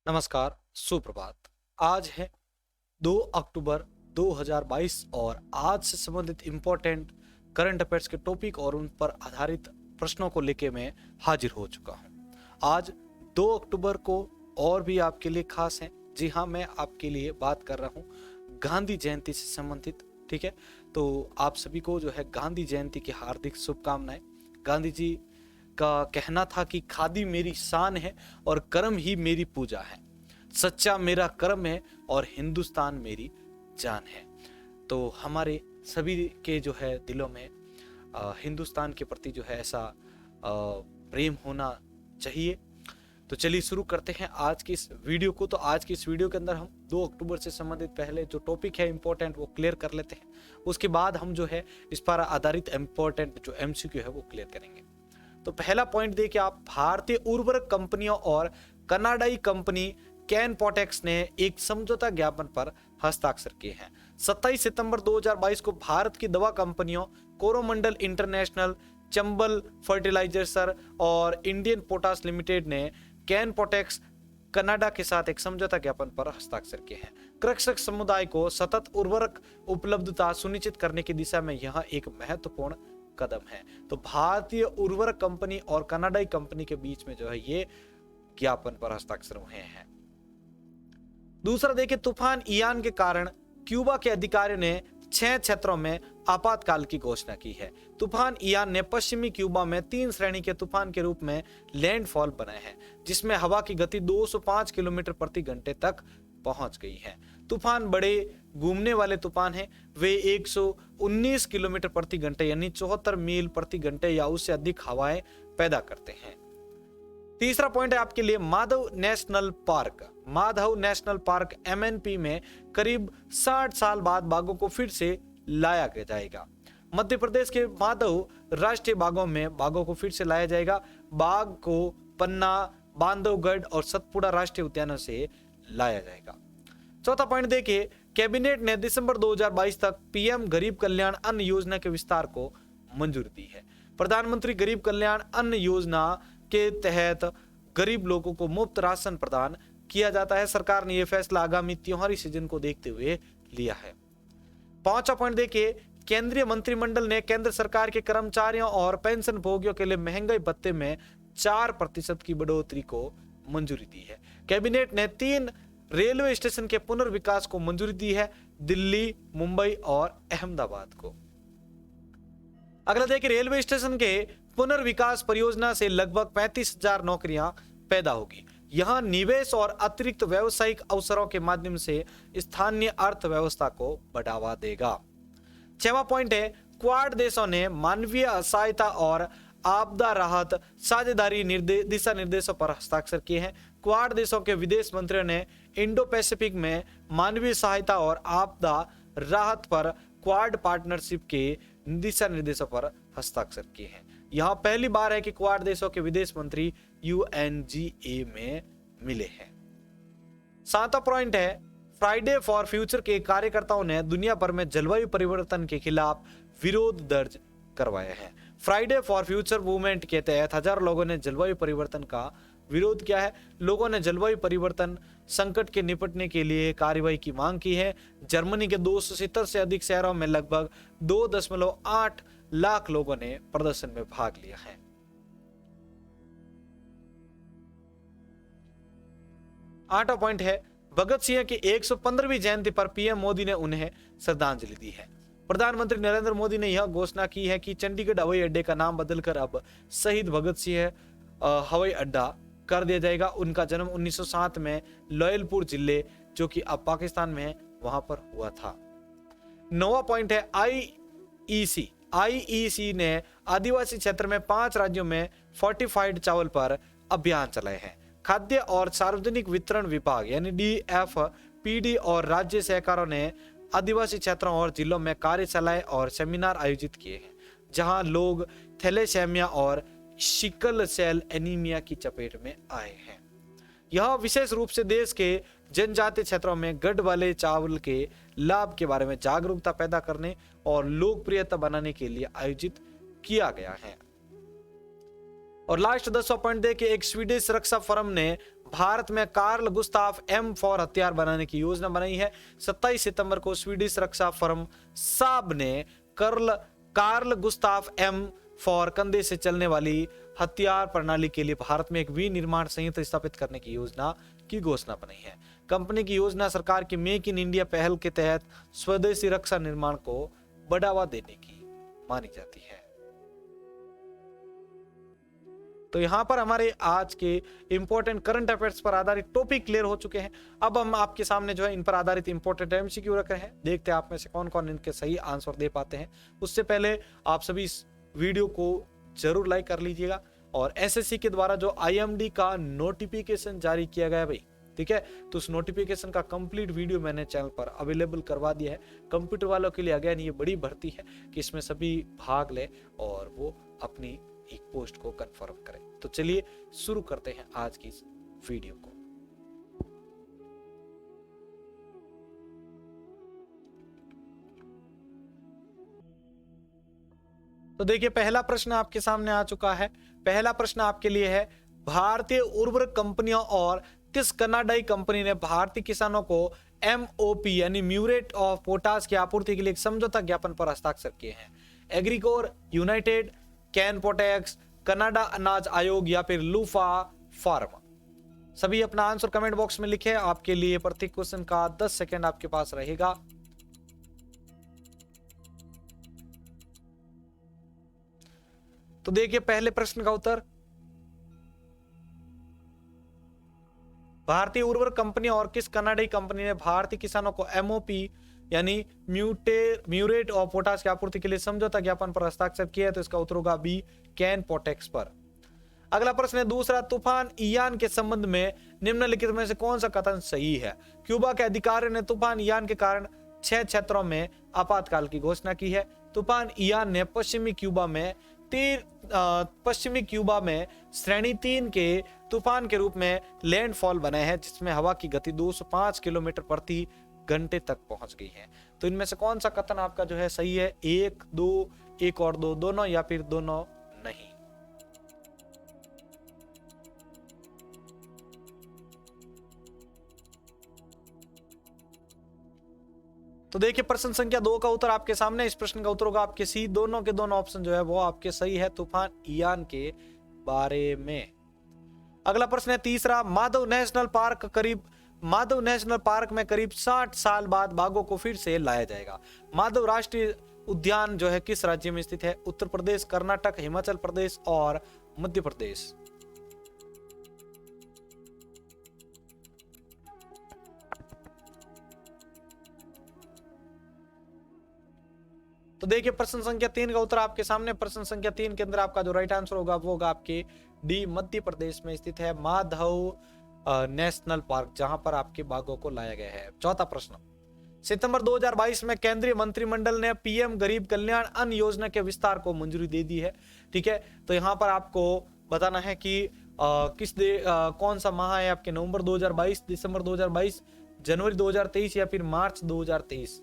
नमस्कार, सुप्रभात। आज है 2 अक्टूबर 2022 और आज से संबंधित इम्पोर्टेंट करंट अफेयर्स के टॉपिक और उन पर आधारित प्रश्नों को लेके मैं हाजिर हो चुका हूं। आज 2 अक्टूबर को और भी आपके लिए खास है। जी हाँ, मैं आपके लिए बात कर रहा हूं गांधी जयंती से संबंधित। ठीक है, तो आप सभी को जो है गांधी जयंती की हार्दिक शुभकामनाएं। गांधी जी का कहना था कि खादी मेरी शान है और कर्म ही मेरी पूजा है, सच्चा मेरा कर्म है और हिंदुस्तान मेरी जान है। तो हमारे सभी के जो है दिलों में हिंदुस्तान के प्रति जो है ऐसा प्रेम होना चाहिए। तो चलिए शुरू करते हैं आज की इस वीडियो को। तो आज की इस वीडियो के अंदर हम 2 अक्टूबर से संबंधित पहले जो टॉपिक है इंपॉर्टेंट वो क्लियर कर लेते हैं। उसके बाद हम जो है इस पर आधारित इंपॉर्टेंट जो एमसीक्यू है वो क्लियर करेंगे। तो पहला पॉइंट देखिए आप, भारतीय उर्वरक कंपनियों और कनाडाई कंपनी कैनपोटेक्स ने एक समझौता ज्ञापन पर हस्ताक्षर किए हैं। 27 सितंबर 2022 को भारत की दवा कंपनियों कोरोमंडल इंटरनेशनल, चंबल फर्टिलाइजर्स और इंडियन पोटास लिमिटेड ने कैनपोटेक्स कनाडा के साथ एक समझौता ज्ञापन पर हस्ताक्षर किए हैं। कृषक समुदाय को सतत उर्वरक उपलब्धता सुनिश्चित करने की दिशा में यह एक महत्वपूर्ण कदम है। तो भारतीय उर्वरक कंपनी और कनाडाई कंपनी के बीच में जो है ये ज्ञापन पर हस्ताक्षर हुए हैं। दूसरा देखिए, तूफान इयान के कारण क्यूबा के अधिकारियों ने 6 क्षेत्रों में आपातकाल की घोषणा की है। तूफान इयान ने पश्चिमी क्यूबा में 3 श्रेणी के तूफान के रूप में लैंडफॉल बनाए हैं, जिसमें हवा की गति 205 किलोमीटर प्रति घंटे तक पहुंच गई है। तूफान बड़े घूमने वाले तूफान हैं। वे 119 किलोमीटर प्रति घंटे यानी 74 मील प्रति घंटे या उससे अधिक हवाएं पैदा करते हैं। तीसरा पॉइंट है आपके लिए Madhav national park. Madhav national park MNP में करीब 60 साल बाद बाघों को फिर से लाया जाएगा। मध्य प्रदेश के माधव राष्ट्रीय बागों में बाघों को फिर से लाया जाएगा। बाघ को पन्ना, बांधवगढ़ और सतपुड़ा राष्ट्रीय उद्यानों से लाया जाएगा। चौथा पॉइंट देखिए, कैबिनेट ने दिसंबर 2022 तक PM गरीब कल्याण अन्न योजना के विस्तार को मंजूरी दी है। प्रधानमंत्री गरीब कल्याण अन्न योजना के तहत गरीब लोगों को मुफ्त राशन प्रदान किया जाता है। सरकार ने यह फैसला आगामी त्योहारी सीजन को देखते हुए लिया है। पांचवा पॉइंट देखिए, केंद्रीय मंत्रिमंडल ने केंद्र सरकार के कर्मचारियों और पेंशन भोगियों के लिए महंगाई भत्ते में 4% की बढ़ोतरी को मंजूरी दी है। कैबिनेट ने 3 रेलवे स्टेशन के पुनर्विकास को मंजूरी दी है, दिल्ली, मुंबई और अहमदाबाद को। अगला देखिए, रेलवे स्टेशन के पुनर्विकास परियोजना से लगभग 35,000 नौकरियां पैदा होगी। यहां निवेश और अतिरिक्त व्यावसायिक अवसरों के माध्यम से स्थानीय अर्थव्यवस्था को बढ़ावा देगा। 6वां पॉइंट है, क्वाड देशों ने मानवीय सहायता और आपदा राहत साझेदारी दिशा निर्देशों पर हस्ताक्षर किए हैं। क्वाड देशों के विदेश मंत्रियों ने इंडो पैसिफिक में मानवीय सहायता और आपदा राहत पर क्वाड पार्टनरशिप के दिशा निर्देशों पर हस्ताक्षर किए हैं। यह पहली बार है कि क्वाड देशों के विदेश मंत्री UNGA में मिले हैं। 7वां पॉइंट है, फ्राइडे फॉर फ्यूचर के कार्यकर्ताओं ने दुनिया भर में जलवायु परिवर्तन के खिलाफ विरोध दर्ज करवाया है। फ्राइडे फॉर फ्यूचर मूवमेंट के तहत हजारों लोगों ने जलवायु परिवर्तन का विरोध किया है। लोगों ने जलवायु परिवर्तन संकट के निपटने के लिए कार्रवाई की मांग की है। जर्मनी के 270 से अधिक शहरों में लगभग 2.8 लाख लोगों ने प्रदर्शन में भाग लिया है। आठवां पॉइंट है, भगत सिंह की 115वीं जयंती पर PM मोदी ने उन्हें श्रद्धांजलि दी है। प्रधानमंत्री नरेंद्र मोदी ने यह घोषणा की है कि चंडीगढ़ हवाई अड्डे का नाम बदलकर अब शहीद भगत सिंह हवाई अड्डा कर दिया जाएगा। उनका जन्म 1907 में लोयलपुर जिले, जो कि अब पाकिस्तान में है, वहां पर हुआ था। 9वां पॉइंट है, IEC ने आदिवासी क्षेत्र में 5 राज्यों में फोर्टिफाइड चावल पर अभियान चलाए हैं। खाद्य और सार्वजनिक वितरण विभाग यानी DFPD और राज्य सरकारों ने आदिवासी क्षेत्रों और जिलों में कार्यशालाएं और सेमिनार आयोजित किए हैं, जहां लोग थैलेसेमिया और सिकल सेल एनीमिया की चपेट में आए हैं। यह विशेष रूप से देश के जनजातीय क्षेत्रों में गढ़ वाले चावल के लाभ के बारे में जागरूकता पैदा करने और लोकप्रियता बनाने के लिए आयोजित किया गया है। और लास्ट 10वां पॉइंट देखिए, एक स्वीडिश रक्षा फर्म ने भारत में कार्ल गुस्ताफ M4 हथियार बनाने की योजना बनाई है? 27 सितंबर को स्वीडिश रक्षा फर्म साब ने कार्ल गुस्ताफ M4 कंधे से चलने वाली हथियार प्रणाली के लिए भारत में एक विनिर्माण संयंत्र स्थापित करने की योजना की घोषणा बनाई है। कंपनी की योजना सरकार की मेक इन इंडिया पहल के तहत स्वदेशी रक्षा निर्माण को बढ़ावा देने की मानी जाती है। तो यहां पर हमारे आज के इंपॉर्टेंट करंट अफेयर्स पर आधारित टॉपिक क्लियर हो चुके हैं। अब हम आपके सामने जो है इन पर आधारित इंपॉर्टेंट एमसीक्यू रख रहे हैं। देखते हैं आप में से कौन कौन इनके सही आंसर दे पाते हैं। उससे पहले आप सभी इस वीडियो को जरूर लाइक कर लीजिएगा और एसएससी के द्वारा जो आईएमडी का नोटिफिकेशन जारी किया गया भाई, ठीक है, तो उस नोटिफिकेशन का कंप्लीट वीडियो मैंने चैनल पर अवेलेबल करवा दिया है। कंप्यूटर वालों के लिए अगेन ये बड़ी भर्ती है कि इसमें सभी भाग ले और वो अपनी एक पोस्ट को कंफर्म करें। तो चलिए शुरू करते हैं आज की इस वीडियो को। तो देखिए पहला प्रश्न आपके सामने आ चुका है। पहला प्रश्न आपके लिए है, भारतीय उर्वरक कंपनियों और किस कनाडाई कंपनी ने भारतीय किसानों को MOP यानी म्यूरेट ऑफ पोटाश की आपूर्ति के लिए एक समझौता ज्ञापन पर हस्ताक्षर किए हैं? एग्रीकोर, यूनाइटेड, कैनपोटेक्स, कनाडा अनाज आयोग या फिर लूफा फार्मा? सभी अपना आंसर कमेंट बॉक्स में लिखें। आपके लिए प्रत्येक क्वेश्चन का 10 सेकंड आपके पास रहेगा। तो देखिए पहले प्रश्न का उत्तर, भारतीय उर्वरक कंपनी और किस कनाडाई कंपनी ने भारतीय किसानों को MOP यानी म्यूरेट ऑफ पोटाश की आपूर्ति के लिए समझौता ज्ञापन पर हस्ताक्षर किया है? तो इसका उत्तर होगा बी, कैनपोटेक्स पर। अगला प्रश्न है दूसरा, तूफान इयान के संबंध में निम्नलिखित में से कौन सा कथन सही है? क्यूबा के अधिकारियों ने तूफान इयान के कारण 6 क्षेत्रों में आपातकाल की घोषणा की है। तूफान इयान ने पश्चिमी क्यूबा में श्रेणी 3 के तूफान के रूप में लैंडफॉल बनाए हैं, जिसमें हवा की गति 205 किलोमीटर प्रति घंटे तक पहुंच गई है। तो इनमें से कौन सा कथन आपका जो है सही है? 1, 2, 1 और 2 दोनों या फिर दोनों नहीं? तो देखिए प्रश्न संख्या 2 का उत्तर आपके सामने। इस प्रश्न का उत्तर होगा आपके सी, दोनों के दोनों ऑप्शन जो है वो आपके सही है तूफान इयान के बारे में। अगला प्रश्न है तीसरा, माधव नेशनल पार्क में करीब 60 साल बाद बाघों को फिर से लाया जाएगा। माधव राष्ट्रीय उद्यान जो है किस राज्य में स्थित है? उत्तर प्रदेश, कर्नाटक, हिमाचल प्रदेश और मध्य प्रदेश? तो देखिए प्रश्न संख्या 3 का उत्तर आपके सामने। प्रश्न संख्या 3 के अंदर आपका जो राइट आंसर होगा वो होगा आपके डी, मध्य प्रदेश में स्थित है माधव नेशनल पार्क, जहां पर आपके बाघों को लाया गया है। चौथा प्रश्न, सितंबर 2022 में केंद्रीय मंत्रिमंडल ने PM गरीब कल्याण अन्न योजना के विस्तार को मंजूरी दे दी है, ठीक है। तो यहां पर आपको बताना है कि कौन सा माह है आपके, नवंबर 2022, दिसंबर 2022, जनवरी 2023 या फिर मार्च 2023?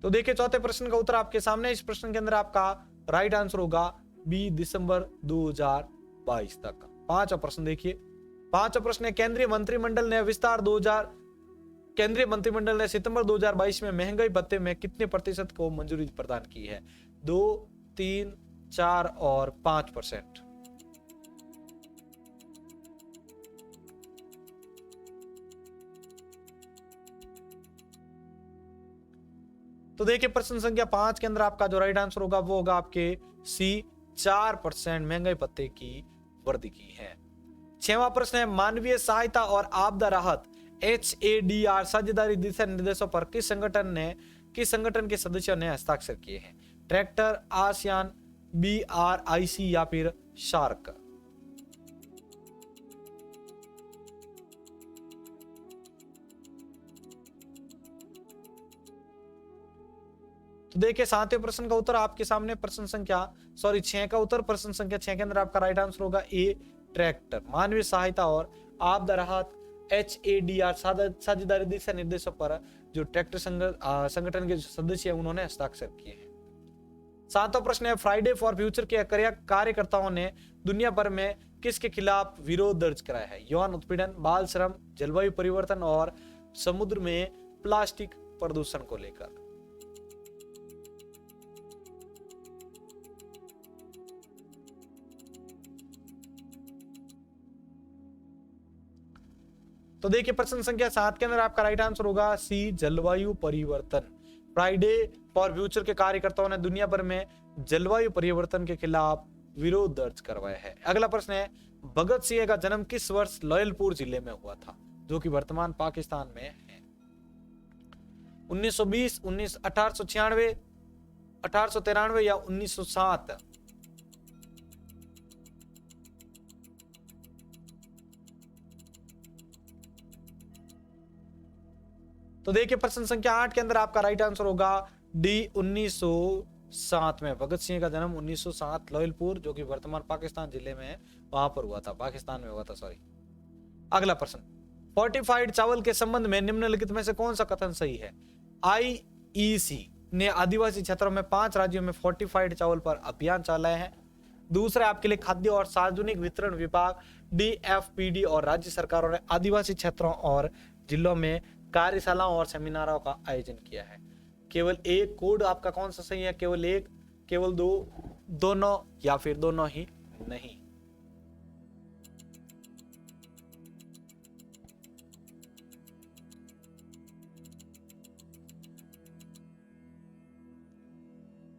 तो देखिए चौथे प्रश्न का उत्तर आपके सामने। इस प्रश्न के अंदर आपका राइट आंसर होगा बी, दिसंबर 2022 तक। पांचवा प्रश्न देखिए, पांचवा प्रश्न है केंद्रीय मंत्रिमंडल ने सितंबर 2022 में महंगाई भत्ते में कितने प्रतिशत को मंजूरी प्रदान की है? 2, 3, 4 और 5%? तो देखिए प्रश्न संख्या 5 के अंदर आपका जो राइट आंसर होगा वो होगा आपके सी, 4% महंगाई भत्ते की वृद्धि की है। 6वां प्रश्न है मानवीय सहायता और आपदा राहत HADR साझेदारी दिशा निर्देशों पर किस संगठन के सदस्यों ने हस्ताक्षर किए हैं? ट्रैक्टर, आसियान, BRIC या फिर शार्क? तो देखिए 7वें प्रश्न का उत्तर आपके सामने। प्रश्न संख्या 6 का उत्तर, प्रश्न संख्या 6 के अंदर आपका राइट आंसर होगा ए, ट्रैक्टर। मानवीय सहायता और आपदा राहत HADR साझेदारी दिशा निर्देशों पर जो ट्रैक्टर संगठन के जो सदस्य हैं उन्होंने हस्ताक्षर किए हैं। 7वां प्रश्न है, फ्राइडे फॉर फ्यूचर के कार्यकर्ताओं ने दुनिया भर में किसके खिलाफ विरोध दर्ज कराया है? यौन उत्पीड़न, बाल श्रम, जलवायु परिवर्तन और समुद्र में प्लास्टिक प्रदूषण को लेकर। तो देखिए प्रश्न संख्या 7 के अंदर आपका राइट आंसर होगा सी, जलवायु परिवर्तन। फ्राइडे फॉर फ्यूचर के कार्यकर्ताओं ने दुनिया भर में जलवायु परिवर्तन के खिलाफ विरोध दर्ज करवाया है। अगला प्रश्न है, भगत सिंह का जन्म किस वर्ष लॉयलपुर जिले में हुआ था, जो कि वर्तमान पाकिस्तान में है? 1920, 1896, 1893 या 1907? तो देखिए प्रश्न संख्या 8 के अंदर आपका राइट आंसर होगा डी, 1907 में। भगत सिंह का जन्म 1907 लॉयलपुर, जो कि वर्तमान पाकिस्तान जिले में है, वहां पर हुआ था, पाकिस्तान में हुआ था, सॉरी। अगला प्रश्न, फोर्टिफाइड चावल के संबंध में निम्नलिखित में से कौन सा कथन सही है? IEC ने आदिवासी क्षेत्रों में 5 राज्यों में फोर्टिफाइड चावल पर अभियान चलाया है। दूसरा आपके लिए खाद्य और सार्वजनिक वितरण विभाग DFPD और राज्य सरकारों ने आदिवासी क्षेत्रों और जिलों में कार्यशालाओं और सेमिनारों का आयोजन किया है। केवल एक कोड आपका कौन सा सही है? केवल एक, केवल दो, दोनों या फिर दोनों ही नहीं?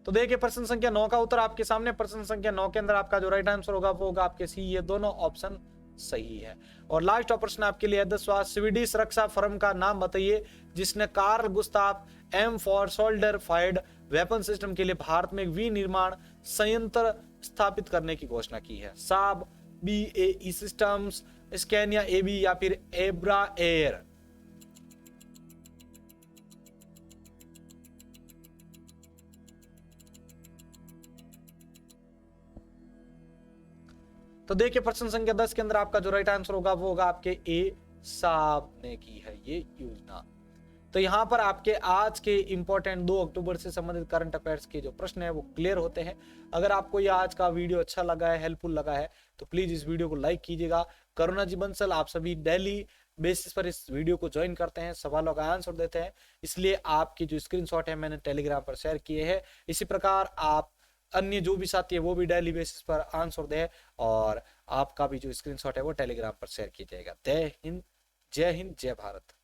तो देखिए प्रश्न संख्या 9 का उत्तर आपके सामने। प्रश्न संख्या 9 के अंदर आपका जो राइट आंसर होगा वो होगा आपके सी, ये दोनों ऑप्शन सही है। और लास्ट प्रश्न आपके लिए 10वां, स्वीडिश रक्षा फर्म का नाम बताइए जिसने Carl Gustav M for shoulder fired weapon system के लिए भारत में एक विनिर्माण संयंत्र स्थापित करने की घोषणा की है? साब, BAE सिस्टम्स, स्कैनिया AB या फिर एब्रा एयर? तो देखिए प्रश्न संख्या 10 के अंदर आपका जो राइट आंसर होगा वो होगा आपके ए, साब ने की है ये योजना। तो यहाँ पर आपके आज के इंपॉर्टेंट 2 अक्टूबर से संबंधित करंट अफेयर्स के जो प्रश्न है वो क्लियर होते हैं। अगर आपको ये आज का वीडियो अच्छा लगा है, हेल्पफुल लगा है, तो प्लीज इस वीडियो को लाइक कीजिएगा। करुणा जी बंसल आप सभी डेली बेसिस पर इस वीडियो को ज्वाइन करते हैं, सवालों का आंसर देते हैं, इसलिए आपकी जो स्क्रीनशॉट है मैंने टेलीग्राम पर शेयर किए हैं। इसी प्रकार आप अन्य जो भी साथी है वो भी डेली बेसिस पर आंसर दे और आपका भी जो स्क्रीनशॉट है वो टेलीग्राम पर शेयर कीजिएगा। जय हिंद, जय हिंद, जय भारत।